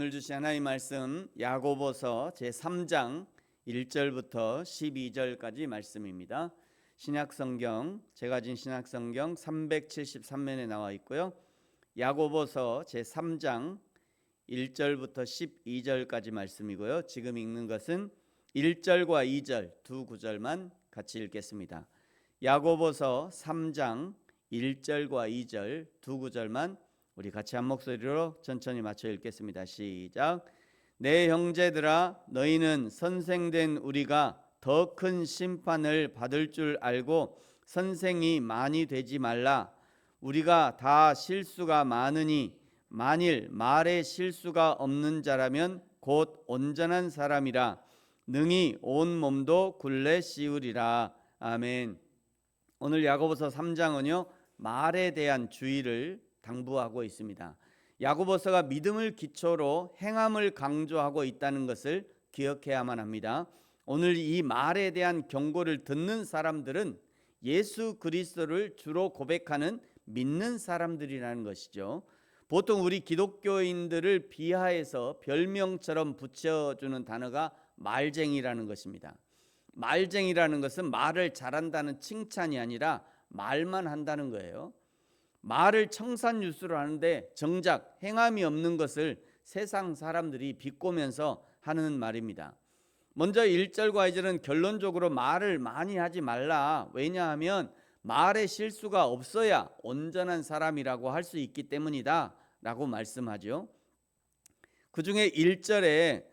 오늘 주신 하나님 말씀 야고보서 제3장 1절부터 12절까지 말씀입니다. 신약성경, 제가 가진 신약성경 373면에 나와 있고요. 야고보서 제3장 1절부터 12절까지 말씀이고요. 지금 읽는 것은 1절과 2절 두 구절만 같이 읽겠습니다. 야고보서 3장 1절과 2절 두 구절만 우리 같이 한 목소리로 천천히 맞춰 읽겠습니다. 시작. 내 형제들아, 너희는 선생된 우리가 더 큰 심판을 받을 줄 알고 선생이 많이 되지 말라. 우리가 다 실수가 많으니 만일 말에 실수가 없는 자라면 곧 온전한 사람이라 능히 온 몸도 굴레 씌우리라. 아멘. 오늘 야고보서 3장은요 말에 대한 주의를 당부하고 있습니다. 야고보서가 믿음을 기초로 행함을 강조하고 있다는 것을 기억해야만 합니다. 오늘 이 말에 대한 경고를 듣는 사람들은 예수 그리스도를 주로 고백하는 믿는 사람들이라는 것이죠. 보통 우리 기독교인들을 비하해서 별명처럼 붙여주는 단어가 말쟁이라는 것입니다. 말쟁이라는 것은 말을 잘한다는 칭찬이 아니라 말만 한다는 거예요. 말을 청산유수로 하는데 정작 행함이 없는 것을 세상 사람들이 비꼬면서 하는 말입니다. 먼저 1절과 2절은 결론적으로 말을 많이 하지 말라. 왜냐하면 말에 실수가 없어야 온전한 사람이라고 할 수 있기 때문이다 라고 말씀하죠. 그 중에 1절에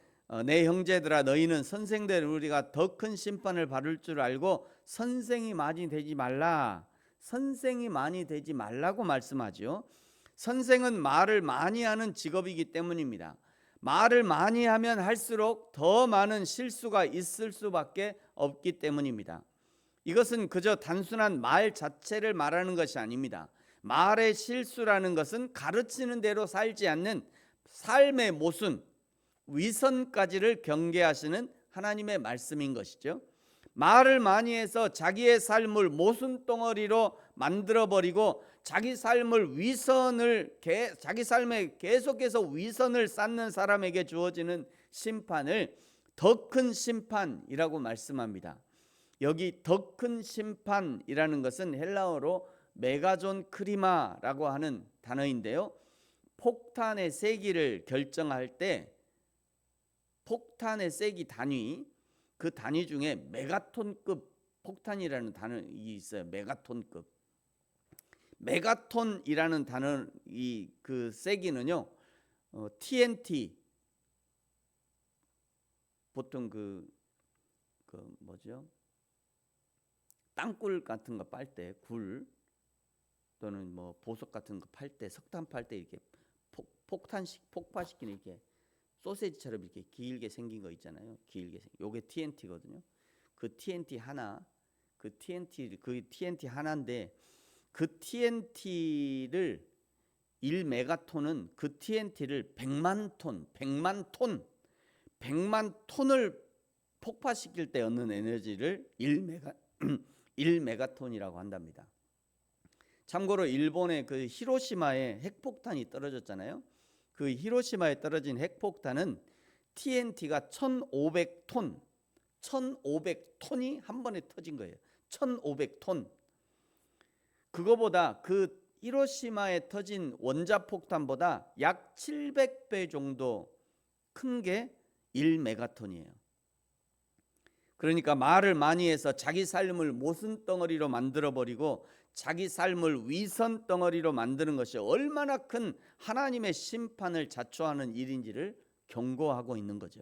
내 형제들아, 너희는 선생된 우리가 더 큰 심판을 받을 줄 알고 선생이 많이 되지 말라. 선생이 많이 되지 말라고 말씀하죠. 선생은 말을 많이 하는 직업이기 때문입니다. 말을 많이 하면 할수록 더 많은 실수가 있을 수밖에 없기 때문입니다. 이것은 그저 단순한 말 자체를 말하는 것이 아닙니다. 말의 실수라는 것은 가르치는 대로 살지 않는 삶의 모순, 위선까지를 경계하시는 하나님의 말씀인 것이죠. 말을 많이 해서 자기의 삶을 모순덩어리로 만들어버리고 자기 삶을 자기 삶에 계속해서 위선을 쌓는 사람에게 주어지는 심판을 더 큰 심판이라고 말씀합니다. 여기 더 큰 심판이라는 것은 헬라어로 메가존 크리마라고 하는 단어인데요. 폭탄의 세기를 결정할 때 폭탄의 세기 단위, 그 단위 중에 메가톤급 폭탄이라는 단어가 있어요. 메가톤급. 메가톤이라는 단어, 그 세기는요, TNT, 보통 뭐죠? 땅굴 같은 거 빨 때, 굴 또는 뭐 보석 같은 거 팔 때, 석탄 팔 때 이렇게 폭파시키는 이렇게 소세지처럼 이렇게 길게 생긴 거 있잖아요. 길게 생긴. 요게 TNT거든요. 그 TNT 하나인데 그 TNT를 1메가톤은 그 TNT를 100만 톤을 폭파시킬 때 얻는 에너지를 1메가톤이라고 한답니다. 참고로 일본의 그 히로시마에 핵폭탄이 떨어졌잖아요. 그 히로시마에 떨어진 핵폭탄은 TNT가 1500톤이 한 번에 터진 거예요. 1500톤. 그거보다 그 히로시마에 터진 원자폭탄보다 약 700배 정도 큰 게 1메가톤이에요. 그러니까 말을 많이 해서 자기 삶을 모순덩어리로 만들어버리고 자기 삶을 위선덩어리로 만드는 것이 얼마나 큰 하나님의 심판을 자초하는 일인지를 경고하고 있는 거죠.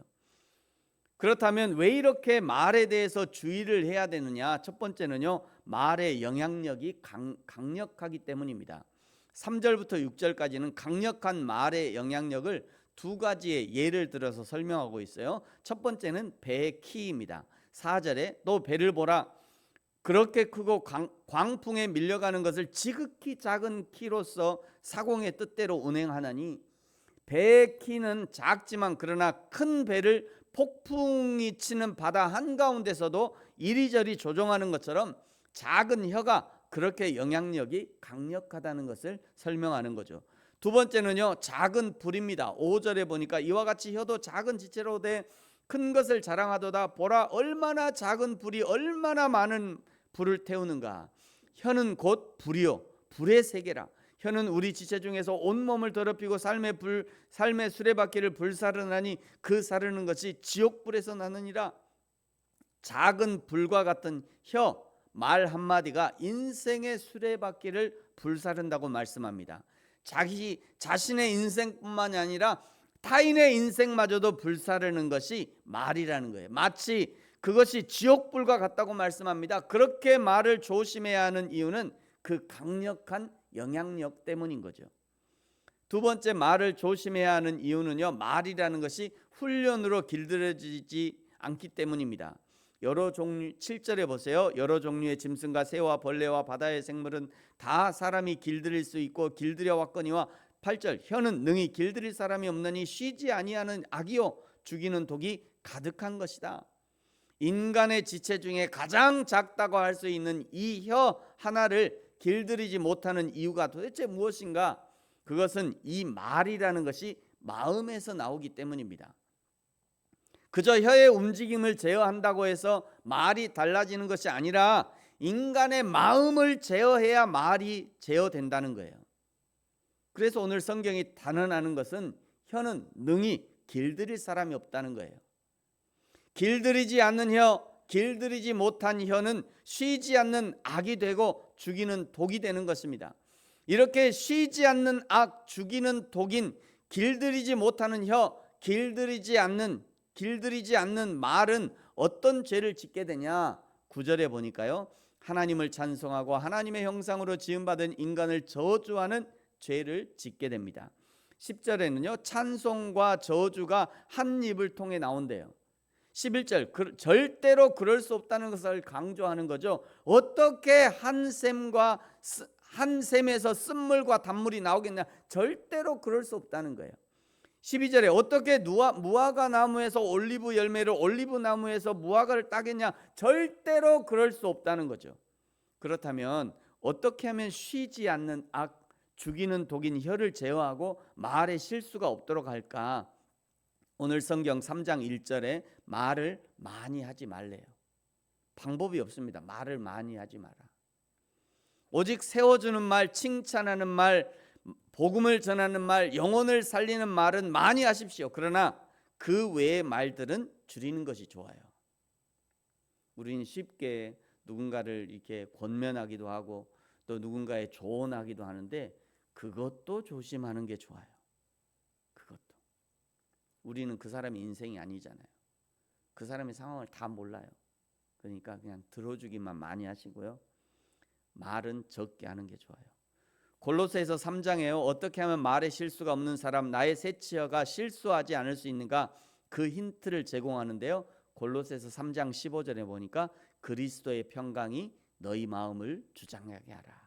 그렇다면 왜 이렇게 말에 대해서 주의를 해야 되느냐? 첫 번째는요, 말의 영향력이 강력하기 때문입니다. 3절부터 6절까지는 강력한 말의 영향력을 두 가지의 예를 들어서 설명하고 있어요. 첫 번째는 배의 키입니다. 4절에 또 배를 보라. 그렇게 크고 광풍에 밀려가는 것을 지극히 작은 키로서 사공의 뜻대로 운행하나니, 배의 키는 작지만 그러나 큰 배를 폭풍이 치는 바다 한가운데서도 이리저리 조종하는 것처럼 작은 혀가 그렇게 영향력이 강력하다는 것을 설명하는 거죠. 두 번째는요, 작은 불입니다. 5절에 보니까 이와 같이 혀도 작은 지체로 돼 큰 것을 자랑하도다. 보라, 얼마나 작은 불이 얼마나 많은 불을 태우는가. 혀는 곧 불이요 불의 세계라. 혀는 우리 지체 중에서 온몸을 더럽히고 삶의 수레바퀴를 불사르나니 그 사르는 것이 지옥불에서 나느니라. 작은 불과 같은 혀, 말 한마디가 인생의 수레바퀴를 불사른다고 말씀합니다. 자기 자신의 인생뿐만이 아니라 타인의 인생마저도 불사르는 것이 말이라는 거예요. 마치 그것이 지옥불과 같다고 말씀합니다. 그렇게 말을 조심해야 하는 이유는 그 강력한 영향력 때문인 거죠. 두 번째, 말을 조심해야 하는 이유는요, 말이라는 것이 훈련으로 길들여지지 않기 때문입니다. 여러 종류, 7절에 보세요. 여러 종류의 짐승과 새와 벌레와 바다의 생물은 다 사람이 길들일 수 있고 길들여 왔거니와 8절, 혀는 능히 길들일 사람이 없느니 쉬지 아니하는 악이요 죽이는 독이 가득한 것이다. 인간의 지체 중에 가장 작다고 할 수 있는 이 혀 하나를 길들이지 못하는 이유가 도대체 무엇인가? 그것은 이 말이라는 것이 마음에서 나오기 때문입니다. 그저 혀의 움직임을 제어한다고 해서 말이 달라지는 것이 아니라 인간의 마음을 제어해야 말이 제어된다는 거예요. 그래서 오늘 성경이 단언하는 것은 혀는 능히 길들일 사람이 없다는 거예요. 길들이지 않는 혀, 길들이지 못한 혀는 쉬지 않는 악이 되고 죽이는 독이 되는 것입니다. 이렇게 쉬지 않는 악, 죽이는 독인 길들이지 못하는 혀, 길들이지 않는 말은 어떤 죄를 짓게 되냐? 9절에 보니까요, 하나님을 찬송하고 하나님의 형상으로 지음받은 인간을 저주하는 죄를 짓게 됩니다. 10절에는요, 찬송과 저주가 한 입을 통해 나온대요. 11절, 절대로 그럴 수 없다는 것을 강조하는 거죠. 어떻게 한 샘에서 쓴물과 단물이 나오겠냐? 절대로 그럴 수 없다는 거예요. 12절에 어떻게 무화과 나무에서 올리브 열매를, 올리브 나무에서 무화과를 따겠냐? 절대로 그럴 수 없다는 거죠. 그렇다면 어떻게 하면 쉬지 않는 악, 죽이는 독인 혀를 제어하고 말에 실수가 없도록 할까? 오늘 성경 3장 1절에 말을 많이 하지 말래요. 방법이 없습니다. 말을 많이 하지 마라. 오직 세워주는 말, 칭찬하는 말, 복음을 전하는 말, 영혼을 살리는 말은 많이 하십시오. 그러나 그 외의 말들은 줄이는 것이 좋아요. 우리는 쉽게 누군가를 이렇게 권면하기도 하고 또 누군가의 조언하기도 하는데 그것도 조심하는 게 좋아요. 그것도. 우리는 그 사람의 인생이 아니잖아요. 그 사람의 상황을 다 몰라요. 그러니까 그냥 들어주기만 많이 하시고요. 말은 적게 하는 게 좋아요. 골로새서 3장에요. 어떻게 하면 말에 실수가 없는 사람, 나의 새치어가 실수하지 않을 수 있는가? 그 힌트를 제공하는데요. 골로새서 3장 15절에 보니까 그리스도의 평강이 너희 마음을 주장하게 하라.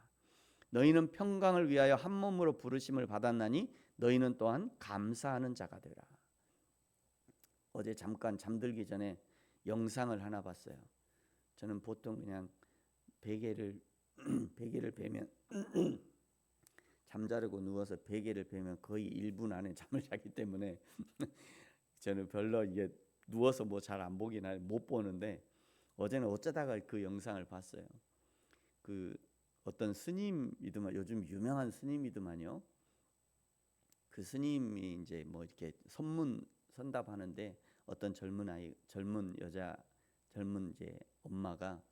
너희는 평강을 위하여 한 몸으로 부르심을 받았나니 너희는 또한 감사하는 자가 되라. 어제 잠깐 잠들기 전에 영상을 하나 봤어요. 저는 보통 그냥 베개를 베면 잠자려고 누워서 베개를 베면 거의 1분 안에 잠을 자기 때문에 저는 별로 이게 누워서 뭐 잘 안 보긴 못 보는데 어제는 어쩌다가 그 영상을 봤어요. 그 어떤 스님이더만, 요즘 유명한 스님이더만요. 그 스님이 이제 뭐 이렇게 선문 선답하는데 어떤 젊은 이제 엄마가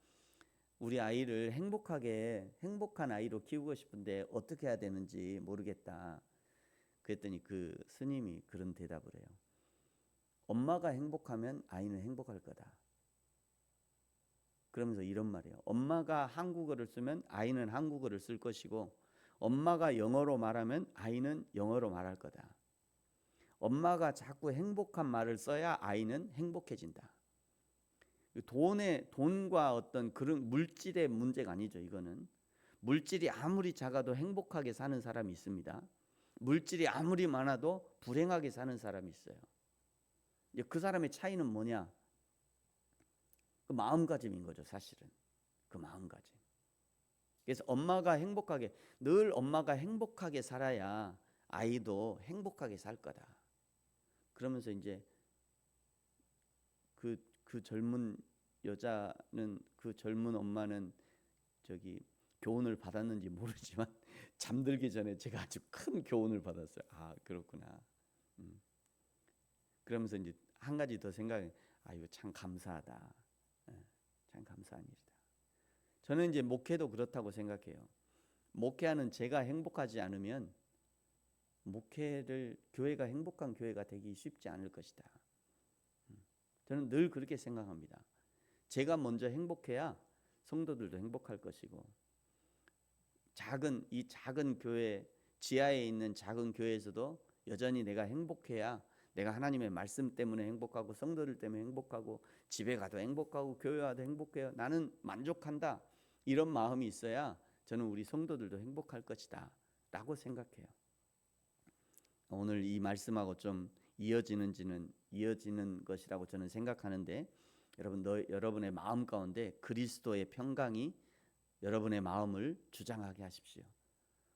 우리 아이를 행복한 아이로 키우고 싶은데 어떻게 해야 되는지 모르겠다. 그랬더니 그 스님이 그런 대답을 해요. 엄마가 행복하면 아이는 행복할 거다. 그러면서 이런 말이에요. 엄마가 한국어를 쓰면 아이는 한국어를 쓸 것이고 엄마가 영어로 말하면 아이는 영어로 말할 거다. 엄마가 자꾸 행복한 말을 써야 아이는 행복해진다. 돈과 어떤 그런 물질의 문제가 아니죠. 이거는 물질이 아무리 작아도 행복하게 사는 사람이 있습니다. 물질이 아무리 많아도 불행하게 사는 사람이 있어요. 그 사람의 차이는 뭐냐? 그 마음가짐인 거죠. 사실은 그 마음가짐. 그래서 늘 엄마가 행복하게 살아야 아이도 행복하게 살 거다. 그러면서 이제 그 젊은 여자는, 그 젊은 엄마는 저기 교훈을 받았는지 모르지만 잠들기 전에 제가 아주 큰 교훈을 받았어요. 아, 그렇구나. 그러면서 이제 한 가지 더 생각해. 아, 이거 참 감사하다. 참 감사한 일이다. 저는 이제 목회도 그렇다고 생각해요. 목회하는 제가 행복하지 않으면 교회가 행복한 교회가 되기 쉽지 않을 것이다. 저는 늘 그렇게 생각합니다. 제가 먼저 행복해야 성도들도 행복할 것이고, 이 작은 교회, 지하에 있는 작은 교회에서도 여전히 내가 행복해야 내가 하나님의 말씀 때문에 행복하고, 성도들 때문에 행복하고, 집에 가도 행복하고, 교회 와도 행복해요. 나는 만족한다. 이런 마음이 있어야 저는 우리 성도들도 행복할 것이다 라고 생각해요. 오늘 이 말씀하고 좀 이어지는 것이라고 저는 생각하는데, 여러분의 마음 가운데 그리스도의 평강이 여러분의 마음을 주장하게 하십시오.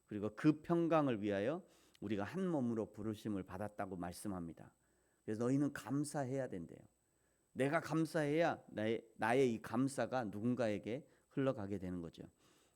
그리고 그 평강을 위하여 우리가 한 몸으로 부르심을 받았다고 말씀합니다. 그래서 너희는 감사해야 된대요. 내가 감사해야 나의 이 감사가 누군가에게 흘러가게 되는 거죠.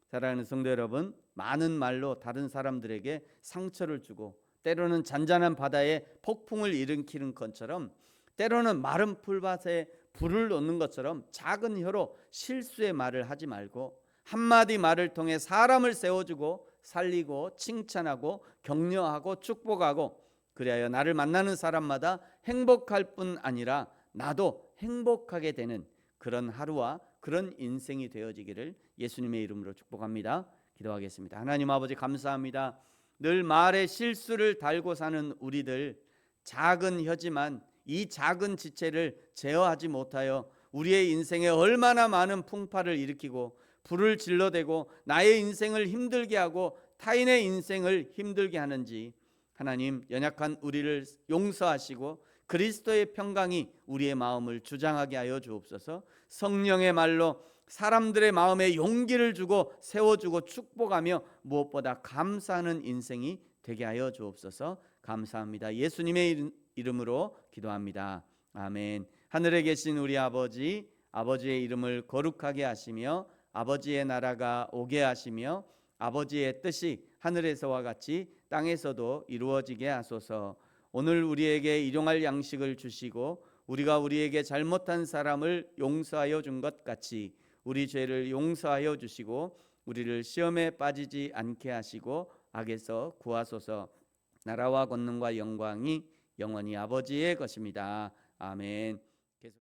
사랑하는 성도 여러분, 많은 말로 다른 사람들에게 상처를 주고, 때로는 잔잔한 바다에 폭풍을 일으키는 것처럼, 때로는 마른 풀밭에 불을 놓는 것처럼 작은 혀로 실수의 말을 하지 말고, 한마디 말을 통해 사람을 세워주고 살리고 칭찬하고 격려하고 축복하고, 그리하여 나를 만나는 사람마다 행복할 뿐 아니라 나도 행복하게 되는 그런 하루와 그런 인생이 되어지기를 예수님의 이름으로 축복합니다. 기도하겠습니다. 하나님 아버지, 감사합니다. 늘 말에 실수를 달고 사는 우리들, 작은 혀지만 이 작은 지체를 제어하지 못하여 우리의 인생에 얼마나 많은 풍파를 일으키고 불을 질러대고 나의 인생을 힘들게 하고 타인의 인생을 힘들게 하는지, 하나님, 연약한 우리를 용서하시고 그리스도의 평강이 우리의 마음을 주장하게 하여 주옵소서. 성령의 말로 사람들의 마음에 용기를 주고 세워주고 축복하며 무엇보다 감사하는 인생이 되게 하여 주옵소서. 감사합니다. 예수님의 이름으로 기도합니다. 아멘. 하늘에 계신 우리 아버지, 아버지의 이름을 거룩하게 하시며 아버지의 나라가 오게 하시며 아버지의 뜻이 하늘에서와 같이 땅에서도 이루어지게 하소서. 오늘 우리에게 일용할 양식을 주시고 우리가 우리에게 잘못한 사람을 용서하여 준 것 같이 우리 죄를 용서하여 주시고 우리를 시험에 빠지지 않게 하시고 악에서 구하소서. 나라와 권능과 영광이 영원히 아버지의 것입니다. 아멘.